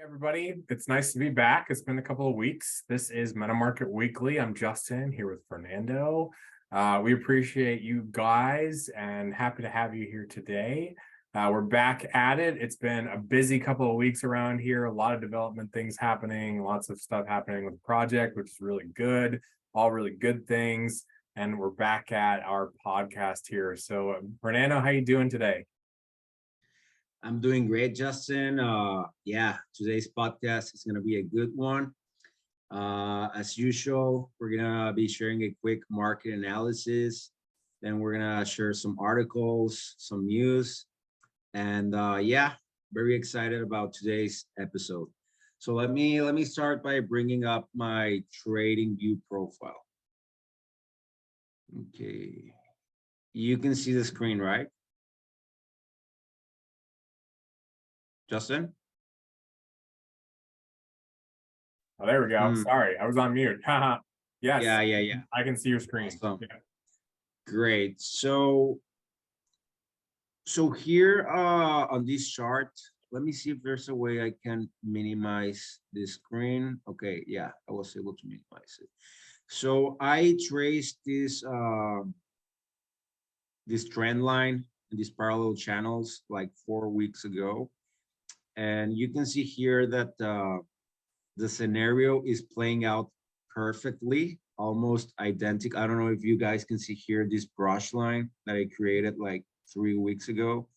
Everybody, it's nice to be back. It's been a couple of weeks. This is MetaMarket Weekly. I'm Justin here with Fernando. We appreciate you guys and happy to have you here today. We're back at it. It's been a busy couple of weeks around here. A lot of development things happening, lots of stuff happening with the project, which is really good. All really good things. And we're back at our podcast here. So Fernando, how you doing today? I'm doing great, Justin. Yeah, today's podcast is going to be a good one. As usual, we're going to be sharing a quick market analysis. Then we're going to share some articles, some news. And yeah, very excited about today's episode. So let me start by bringing up my trading view profile. Okay. You can see the screen, right? Justin? Oh, there we go. Sorry, I was on mute. Yes. Yeah. I can see your screen. Awesome. Yeah. Great. So here on this chart, let me see if there's a way I can minimize the screen. Okay, yeah, I was able to minimize it. So I traced this this trend line and these parallel channels like 4 weeks ago. And you can see here that the scenario is playing out perfectly, almost identical. I don't know if you guys can see here this brush line that I created like 3 weeks ago.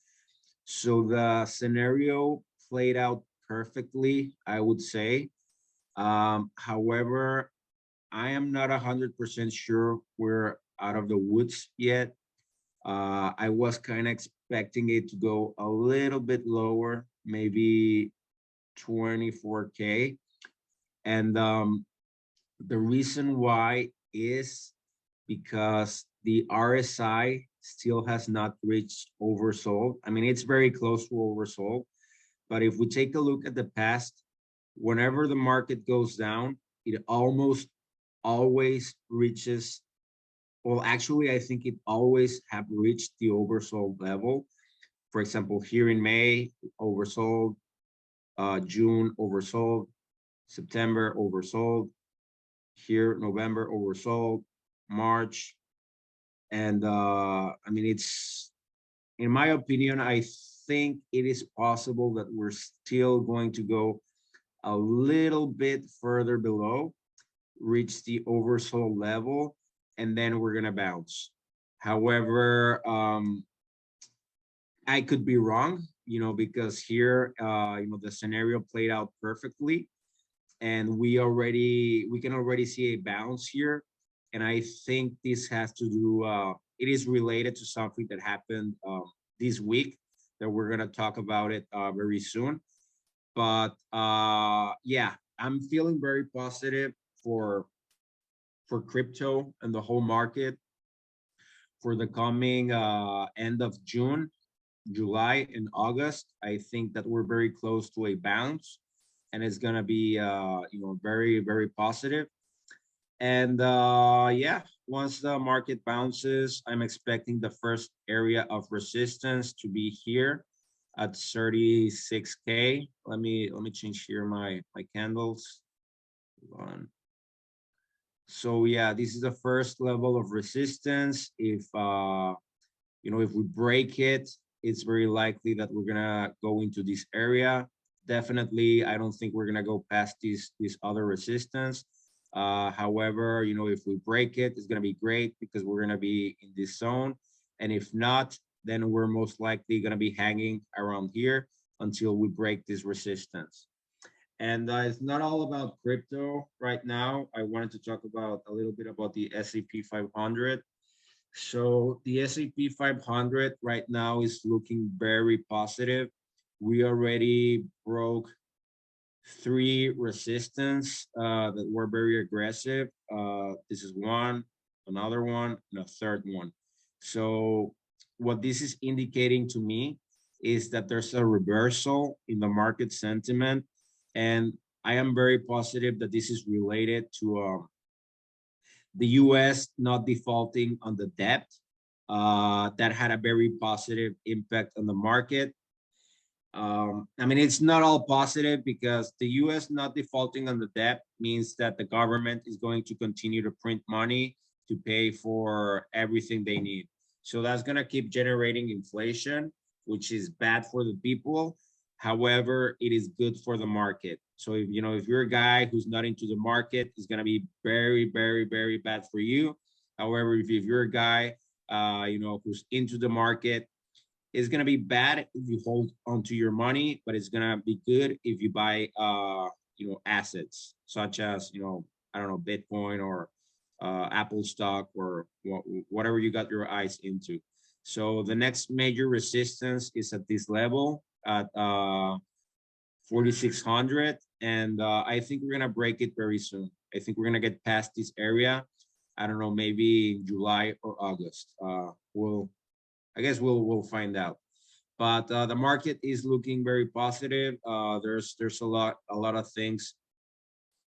So the scenario played out perfectly, I would say. However, I am not 100% sure we're out of the woods yet. I was kind of expecting it to go a little bit lower, maybe 24K. And the reason why is because the RSI still has not reached oversold. I mean, it's very close to oversold. But if we take a look at the past, whenever the market goes down, it almost always reaches, well, actually, I think it always have reached the oversold level. For example, here in May, oversold, June, oversold, September, oversold, here, November, oversold, March. And I mean, it's, in my opinion, I think it is possible that we're still going to go a little bit further below, reach the oversold level, and then we're gonna bounce. However, I could be wrong, because here, the scenario played out perfectly, and we can already see a bounce here. And I think this has to do, it is related to something that happened this week that we're gonna talk about it very soon. But yeah, I'm feeling very positive for crypto and the whole market for the coming end of June, July, and August. I think that we're very close to a bounce, and it's gonna be very, very positive. And yeah, once the market bounces, I'm expecting the first area of resistance to be here at 36K. Let me change here my candles. Hold on. So yeah, this is the first level of resistance. If if we break it, it's very likely that we're gonna go into this area. Definitely, I don't think we're gonna go past this other resistance. However, if we break it, it's gonna be great because we're gonna be in this zone. And if not, then we're most likely gonna be hanging around here until we break this resistance. And it's not all about crypto right now. I wanted to talk about a little bit about the S&P 500. So the S&P 500 right now is looking very positive. We already broke 3 resistance that were very aggressive. This is one, another one, and a third one. So what this is indicating to me is that there's a reversal in the market sentiment. And I am very positive that this is related to the US not defaulting on the debt. That had a very positive impact on the market. I mean, it's not all positive because the US not defaulting on the debt means that the government is going to continue to print money to pay for everything they need. So that's going to keep generating inflation, which is bad for the people. However, it is good for the market. So if you know if you're a guy who's not into the market, it's going to be very, very, very bad for you. However, if you're a guy who's into the market, it's gonna be bad if you hold onto your money, but it's gonna be good if you buy assets such as I don't know, Bitcoin or Apple stock or whatever you got your eyes into. So the next major resistance is at this level at 4,600, and I think we're gonna break it very soon. I think we're gonna get past this area. I don't know, maybe in July or August. I guess we'll find out. But the market is looking very positive. There's a lot of things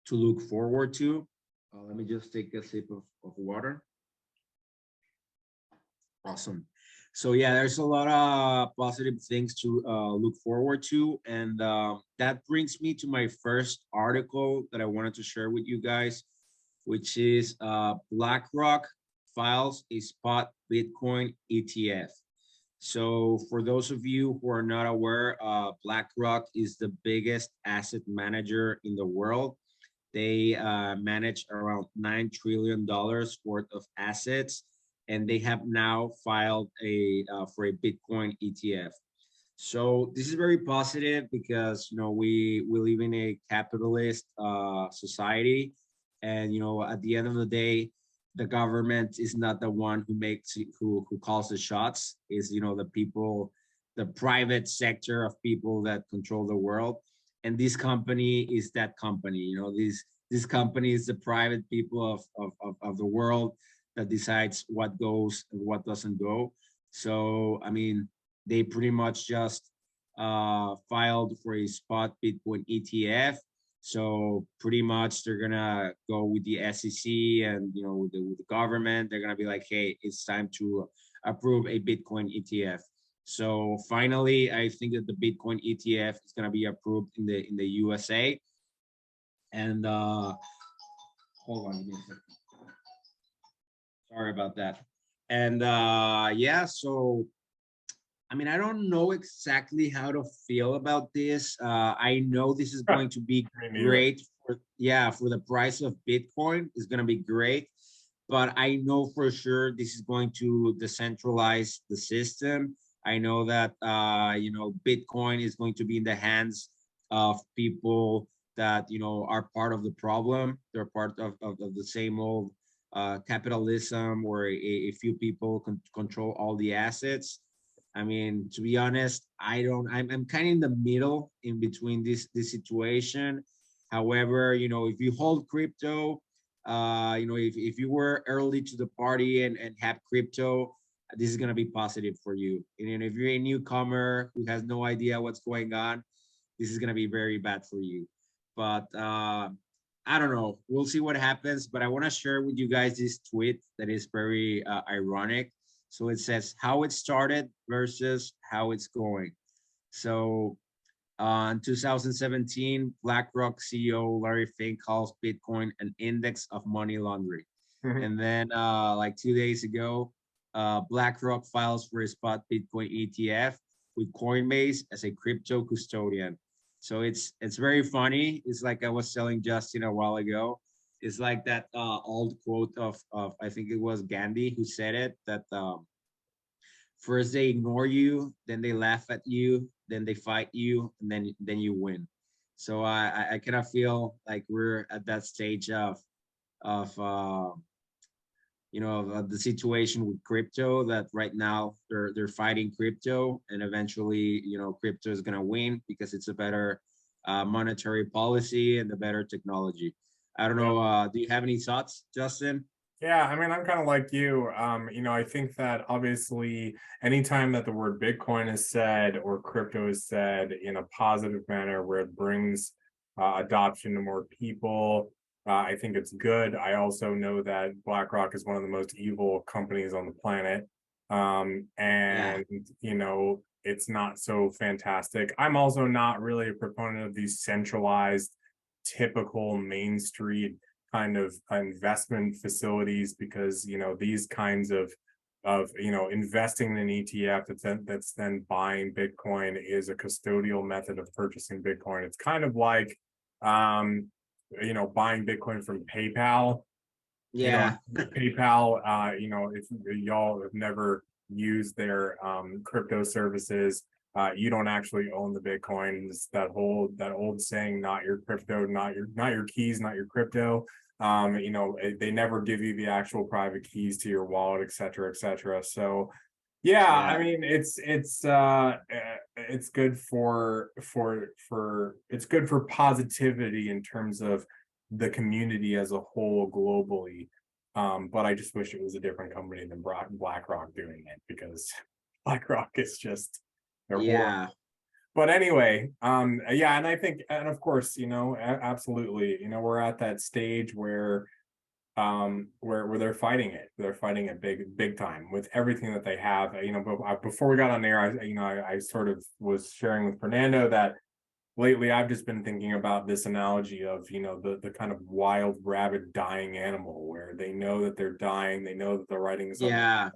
to look forward to. Let me just take a sip of water. Awesome. So yeah, there's a lot of positive things to look forward to, and that brings me to my first article that I wanted to share with you guys, which is BlackRock files a spot Bitcoin ETF. So for those of you who are not aware, BlackRock is the biggest asset manager in the world. They manage around $9 trillion worth of assets, and they have now filed for a Bitcoin ETF. So this is very positive because we live in a capitalist society, and at the end of the day, the government is not the one who makes who calls the shots. Is the people, the private sector of people that control the world, and this company is that company. This company is the private people of the world that decides what goes and what doesn't go. So I mean, they pretty much just filed for a spot Bitcoin ETF. So pretty much they're gonna go with the SEC and with the government. They're gonna be like, hey, it's time to approve a Bitcoin ETF. So finally, I think that the Bitcoin ETF is gonna be approved in the USA. And hold on, give me a second. Sorry about that. And yeah, so I mean, I don't know exactly how to feel about this. I know this is going to be Me neither. great for the price of Bitcoin is going to be great, but I know for sure this is going to decentralize the system. I know that Bitcoin is going to be in the hands of people that are part of the problem. They're part of the same old capitalism where a few people control all the assets. I mean, to be honest, I don't. I'm kind of in the middle, in between this situation. However, if you hold crypto, if you were early to the party and have crypto, this is gonna be positive for you. And if you're a newcomer who has no idea what's going on, this is gonna be very bad for you. But I don't know. We'll see what happens. But I want to share with you guys this tweet that is very ironic. So it says how it started versus how it's going. So in 2017, BlackRock CEO Larry Fink calls Bitcoin an index of money laundering. Mhm. And then like 2 days ago, BlackRock files for a spot Bitcoin ETF with Coinbase as a crypto custodian. So it's very funny. It's like I was telling Justin a while ago. It's like that old quote of I think it was Gandhi who said it, that first they ignore you, then they laugh at you, then they fight you, and then you win. So I kind of feel like we're at that stage of the situation with crypto, that right now they're fighting crypto, and eventually crypto is going to win because it's a better monetary policy and the better technology. I don't Yeah. know, do you have any thoughts, Justin? Yeah, I mean, I'm kind of like you. I think that obviously anytime that the word Bitcoin is said or crypto is said in a positive manner where it brings adoption to more people, I think it's good. I also know that BlackRock is one of the most evil companies on the planet. Yeah. And you know, it's not so fantastic. I'm also not really a proponent of these centralized, typical Main Street kind of investment facilities, because you know these kinds of you know, investing in an ETF that's then buying Bitcoin is a custodial method of purchasing Bitcoin. It's kind of like um you know, buying Bitcoin from PayPal. You know, Yeah. PayPal, you know, if y'all have never used their crypto services, you don't actually own the Bitcoins. That old saying, not your crypto, not your keys, not your crypto. You know, they never give you the actual private keys to your wallet, et cetera, et cetera. So yeah, I Yeah. mean, it's good for it's good for positivity in terms of the community as a whole globally. But I just wish it was a different company than BlackRock doing it, because BlackRock is just, they're horrible. Yeah. But anyway, yeah, and I think, and of course, you know, absolutely, you know, we're at that stage where they're fighting it big time with everything that they have, you know. But before we got on air, I you know, I sort of was sharing with Fernando that lately I've just been thinking about this analogy of, you know, the kind of wild rabbit dying animal, where they know that they're dying, they know that the writing is on the, Yeah.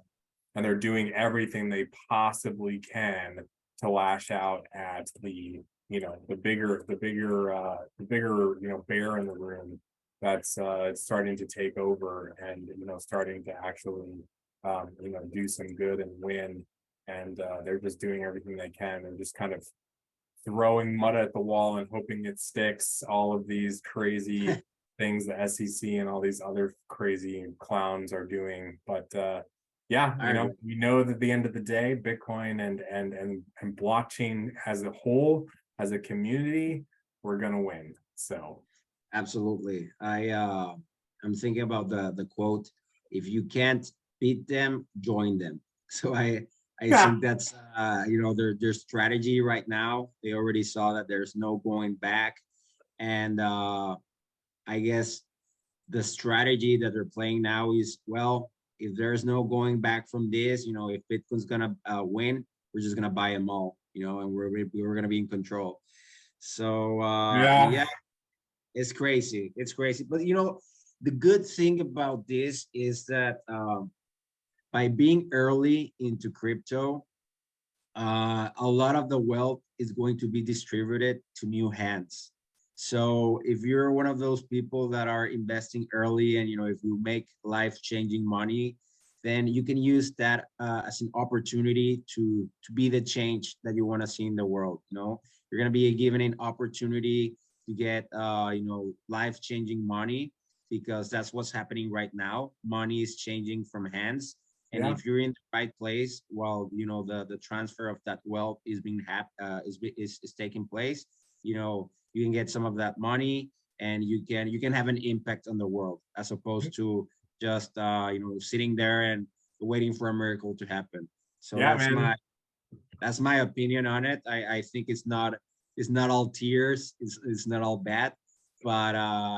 and they're doing everything they possibly can to lash out at the, you know, the bigger, you know, bear in the room that's starting to take over, and you know, starting to actually you know, do some good and win. And they're just doing everything they can, and just kind of throwing mud at the wall and hoping it sticks. All of these crazy things the SEC and all these other crazy clowns are doing. But yeah, I you know, agree. we know that at the end of the day, Bitcoin and blockchain as a whole, as a community, we're gonna win. So Absolutely. I'm thinking about the quote, if you can't beat them, join them. So I yeah, think that's you know, their strategy right now. They already saw that there's no going back. And I guess the strategy that they're playing now is, well, if there's no going back from this, you know, if Bitcoin's gonna win, we're just gonna buy them all, you know, and we're gonna be in control. So yeah, yeah, it's crazy. It's crazy. But you know, the good thing about this is that by being early into crypto, a lot of the wealth is going to be distributed to new hands. So if you're one of those people that are investing early, and you know, if you make life-changing money, then you can use that as an opportunity to be the change that you want to see in the world. You know, you're going to be given an opportunity to get you know, life-changing money, because that's what's happening right now. Money is changing from hands, and yeah, if you're in the right place while you know the transfer of that wealth is being is taking place, you know, you can get some of that money, and you can have an impact on the world, as opposed to just you know, sitting there and waiting for a miracle to happen. So yeah, man. that's my opinion on it. I think it's not all tears, it's not all bad, but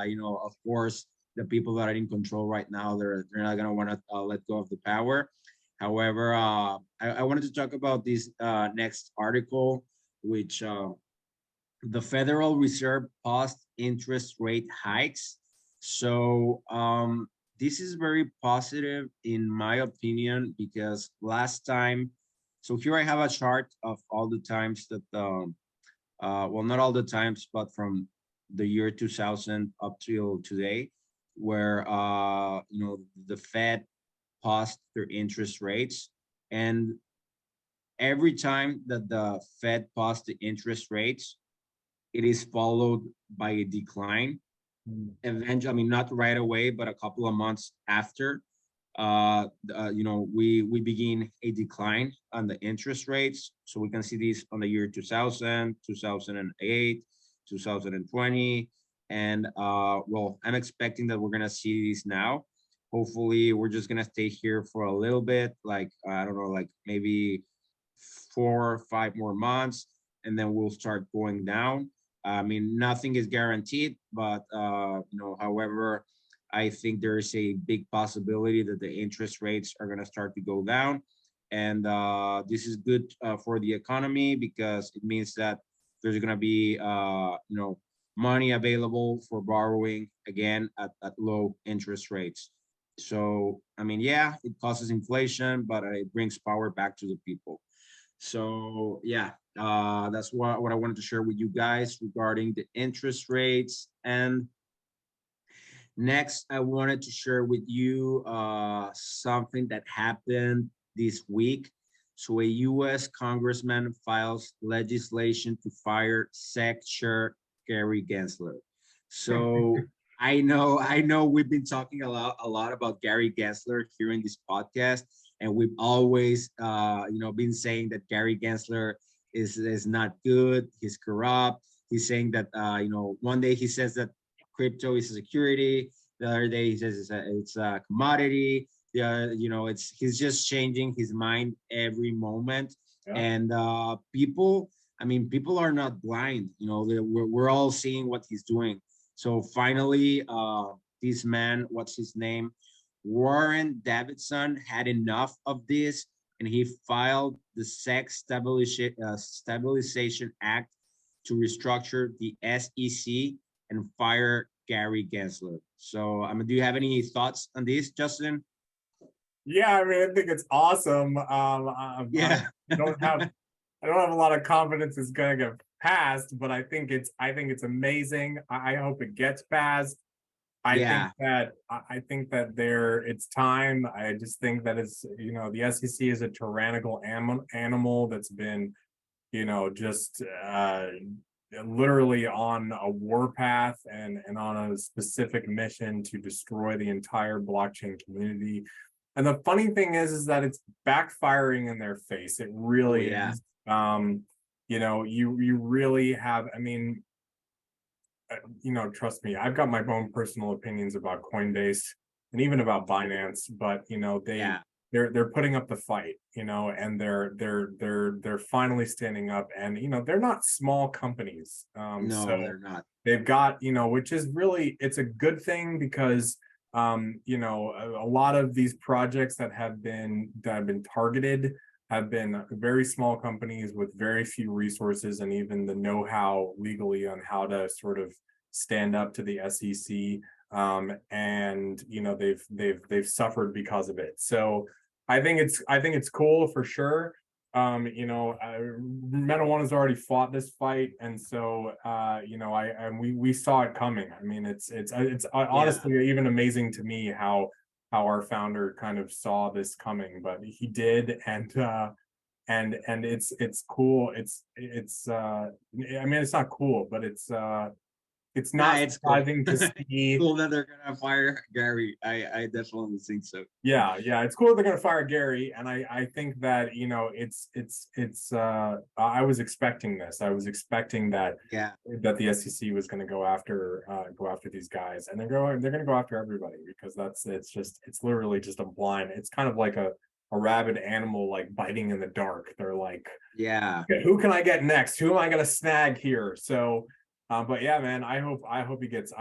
you know, of course, the people that are in control right now, they're not gonna want to let go of the power. However, I wanted to talk about this next article, which the Federal Reserve paused interest rate hikes. So this is very positive in my opinion, because last time, so here I have a chart of all the times that well, not all the times, but from the year 2000 up till today, where you know, the Fed paused their interest rates, and every time that the Fed paused the interest rates, it is followed by a decline. Eventually, I mean, not right away, but a couple of months after, you know, we begin a decline on the interest rates. So we can see these on the year 2000, 2008, 2020. And well, I'm expecting that we're going to see these now. Hopefully, we're just going to stay here for a little bit, like, I don't know, like maybe 4 or 5 more months, and then we'll start going down. I mean, nothing is guaranteed, but you know, however, I think there is a big possibility that the interest rates are going to start to go down. And this is good for the economy because it means that there's going to be money available for borrowing again at low interest rates. So I mean, yeah, it causes inflation, but it brings power back to the people. So yeah, that's what I wanted to share with you guys regarding the interest rates. And next, I wanted to share with you something that happened this week. So, a U.S. congressman files legislation to fire SEC Chair Gary Gensler. So, I know, we've been talking a lot about Gary Gensler here in this podcast, and we've always, been saying that Gary Gensler is not good. He's corrupt. He's saying that, one day he says that crypto is a security. The other day he says it's a commodity. The other, it's he's just changing his mind every moment. Yeah. And people, I mean, people are not blind. We're all seeing what he's doing. So finally, this man, what's his name, Warren Davidson, had enough of this, and he filed the Stabilization Act to restructure the SEC and fire Gary Gensler. So, do you have any thoughts on this, Justin? Yeah, I mean, I think it's awesome. Yeah. I don't have I don't have a lot of confidence it's gonna get passed, but I think it's amazing. I hope it gets passed. Yeah. I think that it's time. I just think that the SEC is a tyrannical animal that's been, just literally on a warpath and on a specific mission to destroy the entire blockchain community. And the funny thing is that it's backfiring in their face. It Oh, really yeah. is. You really have. I mean, trust me, I've got my own personal opinions about Coinbase and even about Binance, but Yeah. they're putting up the fight, and they're finally standing up, and they're not small companies. No, So they're not. they've got, which is really, it's a good thing because a lot of these projects that have been targeted have been very small companies with very few resources and even the know-how legally on how to sort of stand up to the SEC. And they've suffered because of it. So I think it's cool for sure. Meta One has already fought this fight, and so we saw it coming. I mean, it's Yeah. honestly even amazing to me how our founder kind of saw this coming, but he did, and it's cool. I mean, it's not cool, but it's Nah, not it's cool. surprising to see. Cool that they're gonna fire Gary. I definitely think so. Yeah, it's cool they're gonna fire Gary, and I think that I was expecting this. I was expecting Yeah. that the SEC was going to go after these guys, and they're going to go after everybody because it's literally just a blind. It's kind of like a rabid animal like biting in the dark. They're like, Yeah. okay, who can I get next? Who am I going to snag here? So, but yeah, man, I hope he gets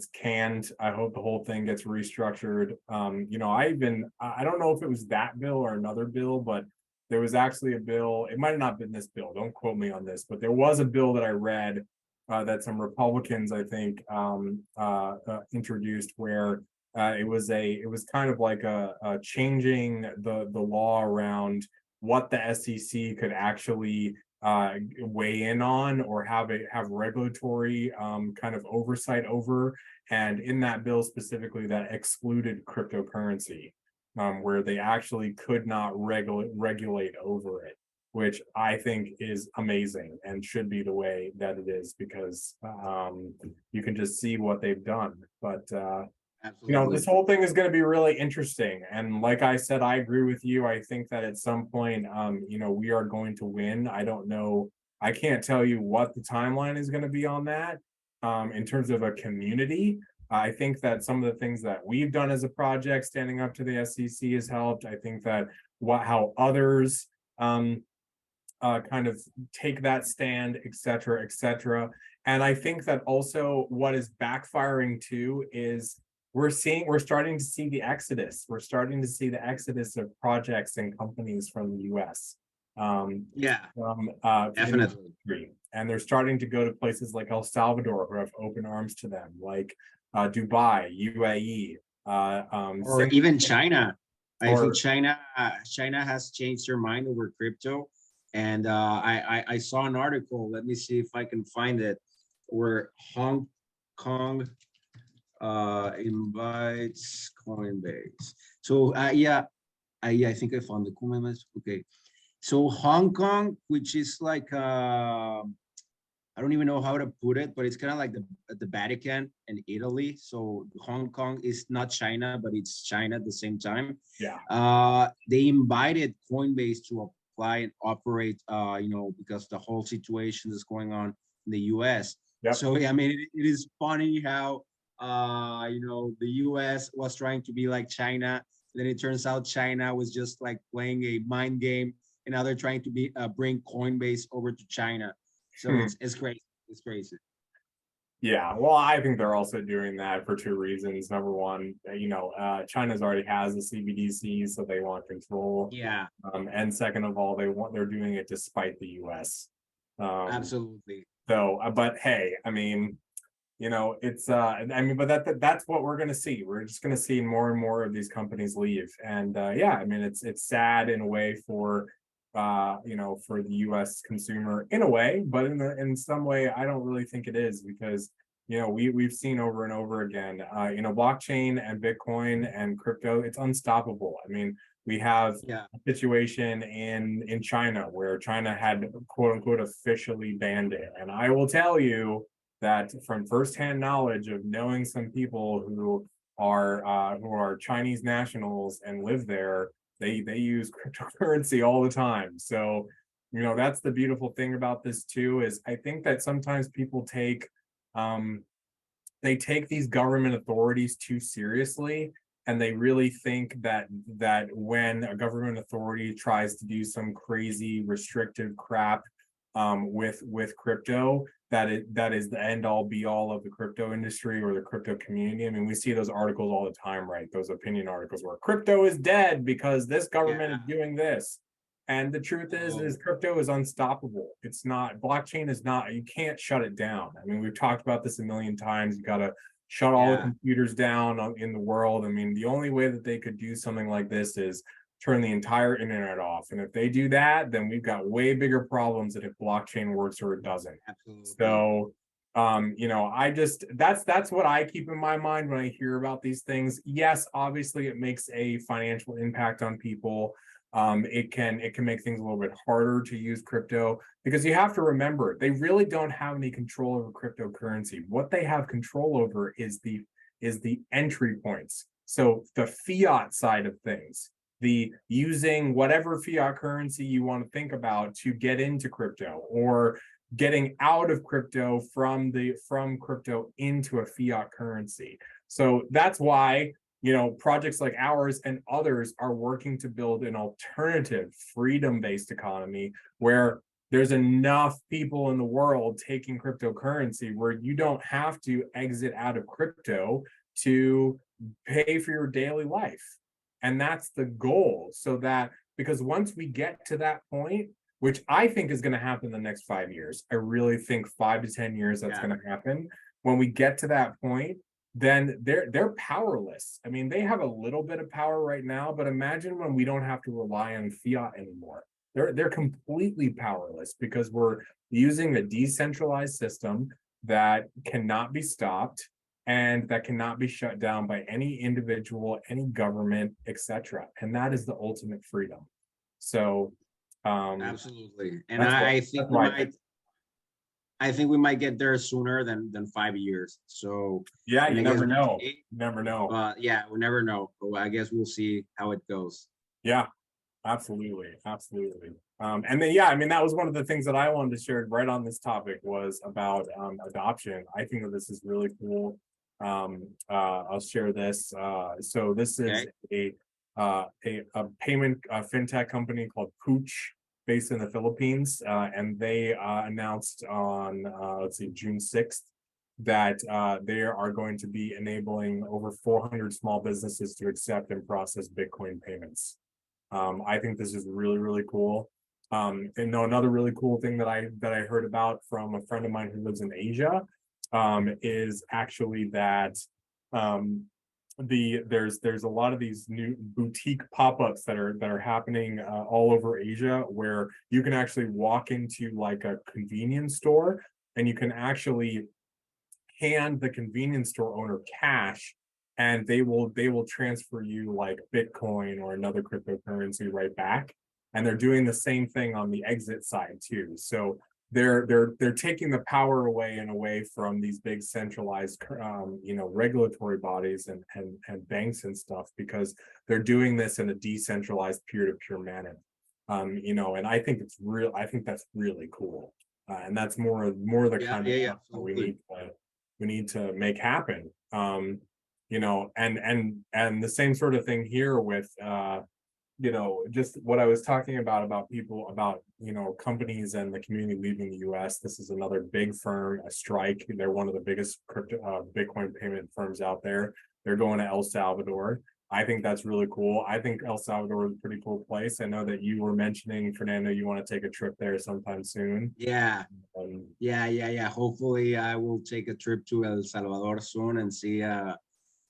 canned. I hope the whole thing gets restructured. I don't know if it was that bill or another bill, but there was actually a bill. It might have not been this bill. Don't quote me on this, but there was a bill that I read that some Republicans, I think, introduced, where it was kind of like a changing the law around what the SEC could actually weigh in on or have regulatory kind of oversight over. And in that bill specifically, that excluded cryptocurrency, where they actually could not regulate over it, which I think is amazing and should be the way that it is, because you can just see what they've done. But this Absolutely. whole thing is going to be really interesting. And like I said, I agree with you. I think that at some point, we are going to win. I don't know. I can't tell you what the timeline is going to be on that. In terms of a community, I think that some of the things that we've done as a project, standing up to the SEC, has helped. I think that how others kind of take that stand, et cetera, et cetera. And I think that also what is backfiring too is we're starting to see the exodus. We're starting to see the exodus of projects and companies from the US. Yeah, From in the definitely. country. And they're starting to go to places like El Salvador who have open arms to them, like Dubai, UAE, Or even Singapore, China. I think or China has changed their mind over crypto. And I saw an article. Let me see if I can find it, where Hong Kong invites Coinbase. So yeah, I think I found the comments. Okay, so Hong Kong, which is like I don't even know how to put it, but it's kind of like the Vatican and Italy. So Hong Kong is not China, but it's China at the same time. yeah. They invited Coinbase to apply and operate, because the whole situation is going on in the US. Yep. So yeah, I mean, it is funny how the US was trying to be like China. Then it turns out China was just like playing a mind game, and now they're trying to bring Coinbase over to China. So Hmm. it's crazy. It's crazy. Yeah, well, I think they're also doing that for two reasons. Number one, China's already has a CBDC, so they want control. Yeah, And second of all, they're doing it despite the US. Um, absolutely. but hey, I mean, it's but that's what we're going to see. We're just going to see more and more of these companies leave. And yeah, I mean, it's sad in a way for for the US consumer in a way, but in some way I don't really think it is, because we've seen over and over again, blockchain and Bitcoin and crypto, it's unstoppable. I mean, we have Yeah, a situation in China where China had quote unquote officially banned it. And I will tell you that from firsthand knowledge of knowing some people who are Chinese nationals and live there, they use cryptocurrency all the time. So, that's the beautiful thing about this too, is I think that sometimes people um they take these government authorities too seriously, and they really think that when a government authority tries to do some crazy restrictive crap with crypto, that is the end all be all of the crypto industry or the crypto community. I mean, we see those articles all the time, right? Those opinion articles where crypto is dead because this government yeah. is doing this. And the truth is Oh, crypto is unstoppable. It's not, blockchain is not, you can't shut it down. I mean, we've talked about this a million times. You got to shut all the yeah, computers down in the world. I mean, the only way that they could do something like this is turn the entire internet off. And if they do that, then we've got way bigger problems than if blockchain works or it doesn't. absolutely. So, I just, that's what I keep in my mind when I hear about these things. Yes, obviously it makes a financial impact on people. It can make things a little bit harder to use crypto, because you have to remember they really don't have any control over cryptocurrency. What they have control over is the entry points. So the fiat side of things, the using whatever fiat currency you want to think about to get into crypto, or getting out of crypto from crypto into a fiat currency. So that's why projects like ours and others are working to build an alternative freedom-based economy where there's enough people in the world taking cryptocurrency where you don't have to exit out of crypto to pay for your daily life. And that's the goal. So that, because once we get to that point, which I think is going to happen in the next 5 years, I really think 5 to 10 years that's Yeah, going to happen. When we get to that point, then they're powerless. I mean, they have a little bit of power right now, but imagine when we don't have to rely on fiat anymore. They're completely powerless because we're using a decentralized system that cannot be stopped and that cannot be shut down by any individual, any government, etc. And that is the ultimate freedom. So absolutely. And that's what I that's think we my thing. might I think we might get there sooner than 5 years. So, Yeah, and you I guess never we'll know. see. You never know. But yeah, we never know. But I guess we'll see how it goes. Yeah, absolutely, absolutely. And then yeah, I mean that was one of the things that I wanted to share right on this topic was about adoption. I think that this is really cool. I'll share this. So this is Okay. a payment fintech company called Pooch, based in the Philippines, and they announced on let's see, June 6th that they are going to be enabling over 400 small businesses to accept and process Bitcoin payments. I think this is really, really cool. And no, another really cool thing that I heard about from a friend of mine who lives in Asia is actually that there's a lot of these new boutique pop-ups that are happening all over Asia, where you can actually walk into like a convenience store and you can actually hand the convenience store owner cash, and they will transfer you like Bitcoin or another cryptocurrency right back. And they're doing the same thing on the exit side too. So they're taking the power away and away from these big centralized regulatory bodies and banks and stuff, because they're doing this in a decentralized peer-to-peer manner. And I think that's really cool. And that's more the Yeah, kind of yeah, yeah, stuff that absolutely. we need to make happen. And the same sort of thing here with just what I was talking about people, about companies and the community leaving the US. This is another big firm, a Strike. They're one of the biggest crypto Bitcoin payment firms out there. They're going to El Salvador. I think that's really cool. I think El Salvador is a pretty cool place. I know that you were mentioning, Fernando, you want to take a trip there sometime soon. Yeah, um, yeah. Hopefully, I will take a trip to El Salvador soon and see,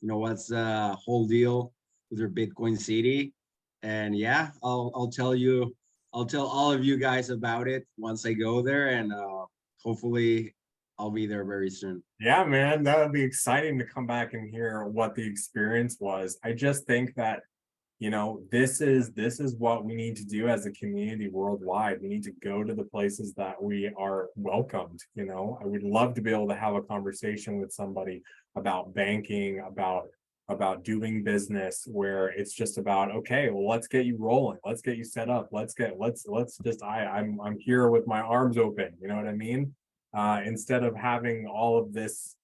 what's the whole deal with their Bitcoin city. And yeah, I'll tell all of you guys about it once I go there, and hopefully, I'll be there very soon. Yeah, man, that would be exciting to come back and hear what the experience was. I just think that, this is what we need to do as a community worldwide. We need to go to the places that we are welcomed. I would love to be able to have a conversation with somebody about banking, about doing business, where it's just about, okay, well, let's get you rolling, let's get you set up, let's just I'm here with my arms open, you know what I mean? Instead of having all of this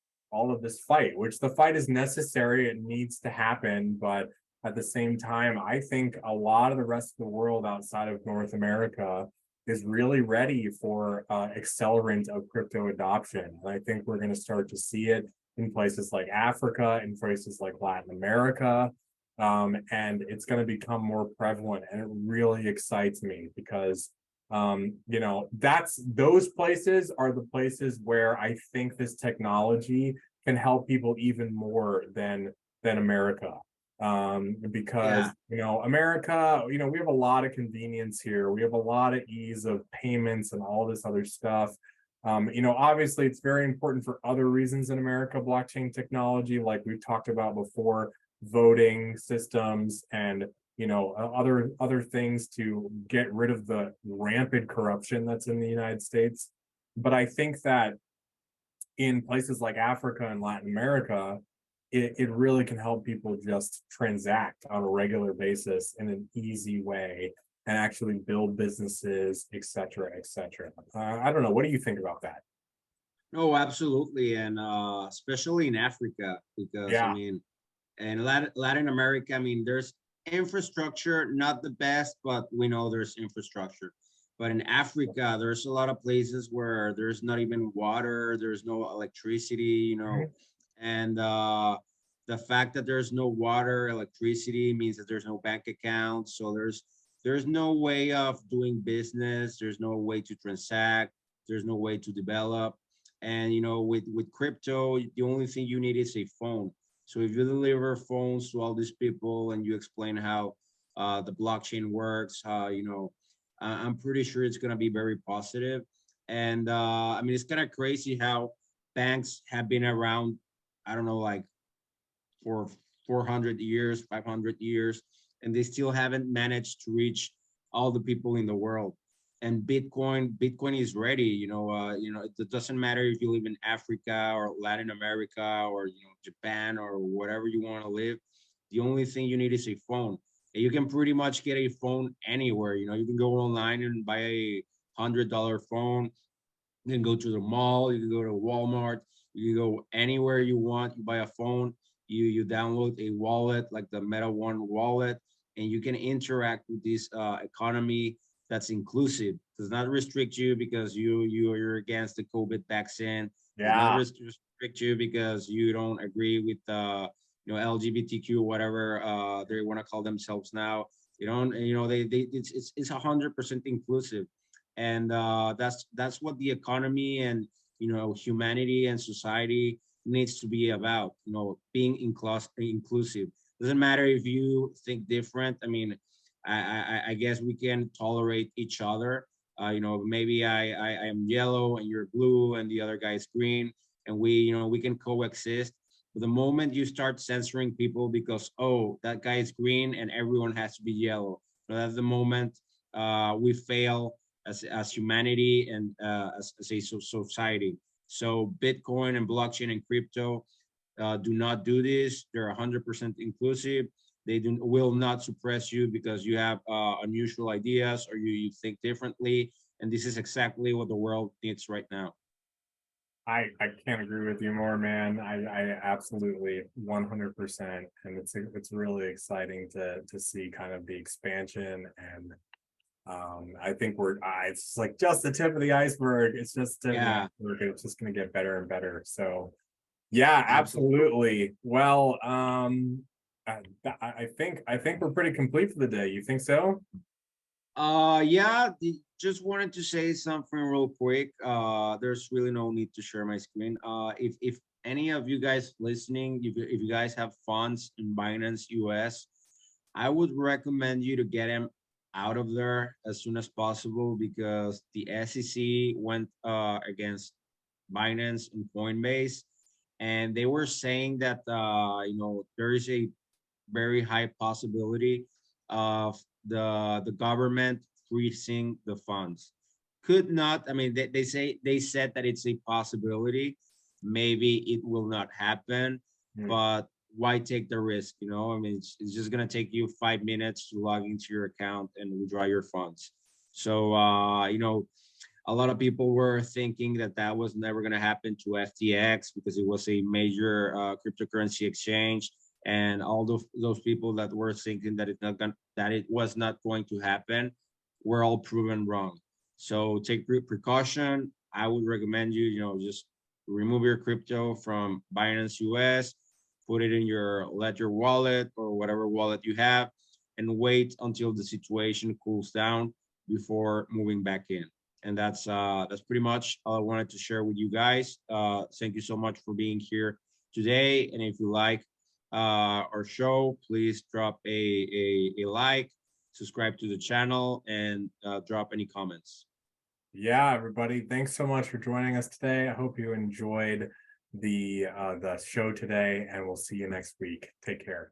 fight, which the fight is necessary, it needs to happen, but at the same time, I think a lot of the rest of the world outside of North America is really ready for accelerant of crypto adoption. And I think we're going to start to see it in places like Africa, in places like Latin America. And it's going to become more prevalent. And it really excites me because those places are the places where I think this technology can help people even more than America. Because Yeah, America, we have a lot of convenience here, we have a lot of ease of payments and all this other stuff. Obviously it's very important for other reasons in America, blockchain technology, like we've talked about before, voting systems and other things to get rid of the rampant corruption that's in the United States. But I think that in places like Africa and Latin America, it really can help people just transact on a regular basis in an easy way and actually build businesses, et cetera, et cetera. I don't know. What do you think about that? no, absolutely, and especially in Africa, because I Yeah. mean, and Latin America, I mean, there's infrastructure, not the best, but we know there's infrastructure. But in Africa, there's a lot of places where there's not even water, there's no electricity, Mhm. and the fact that there's no water, electricity means that there's no bank account. So there's no way of doing business. There's no way to transact. There's no way to develop. And with crypto, the only thing you need is a phone. So if you deliver phones to all these people and you explain how the blockchain works, I'm pretty sure it's going to be very positive. And I mean, it's kind of crazy how banks have been around, I don't know, like for 400 years, 500 years, and they still haven't managed to reach all the people in the world. And Bitcoin is ready. It doesn't matter if you live in Africa or Latin America or Japan or whatever you want to live. The only thing you need is a phone. And you can pretty much get a phone anywhere. You can go online and buy $100 phone. You can go to the mall, you can go to Walmart, you can go anywhere you want. You buy a phone, you download a wallet like the Meta One wallet, and you can interact with this economy that's inclusive. Does not restrict you because you're against the COVID vaccine. Does not Yeah. restrict you because you don't agree with LGBTQ, whatever they want to call themselves now. You don't, they it's 100% inclusive, and that's what the economy and humanity and society needs to be about. Being inclusive. Doesn't matter if you think different. I mean, I guess we can tolerate each other. Maybe I am yellow and you're blue and the other guy's green, and we can coexist. But the moment you start censoring people because, oh, that guy is green and everyone has to be yellow, that's the moment we fail as humanity and as a society. So Bitcoin and blockchain and crypto do not do this. They're 100% inclusive. They will not suppress you because you have unusual ideas or you think differently. And this is exactly what the world needs right now. I can't agree with you more, man. I absolutely 100%. And it's really exciting to see kind of the expansion. And I think it's like just the tip of the iceberg. It's just the tip of the Yeah, iceberg. It's just going to get better and better. So yeah, absolutely. absolutely. Well, I, I think we're pretty complete for the day. You think so? Yeah, just wanted to say something real quick. There's really no need to share my screen. If any of you guys listening, if you guys have funds in Binance US, I would recommend you to get them out of there as soon as possible because the SEC went against Binance and Coinbase, and they were saying that there is a very high possibility of the government freezing the funds. Could not, I mean, they said that it's a possibility. Maybe it will not happen, Hmm. but why take the risk? I mean, it's just gonna take you 5 minutes to log into your account and withdraw your funds. So a lot of people were thinking that that was never going to happen to FTX because it was a major cryptocurrency exchange, and all those people that were thinking that that it was not going to happen were all proven wrong. So take precaution. I would recommend you, just remove your crypto from Binance US, put it in your Ledger wallet or whatever wallet you have, and wait until the situation cools down before moving back in. And that's pretty much all I wanted to share with you guys. Thank you so much for being here today. And if you like our show, please drop a like, subscribe to the channel, and drop any comments. Yeah, everybody, thanks so much for joining us today. I hope you enjoyed the show today, and we'll see you next week. Take care.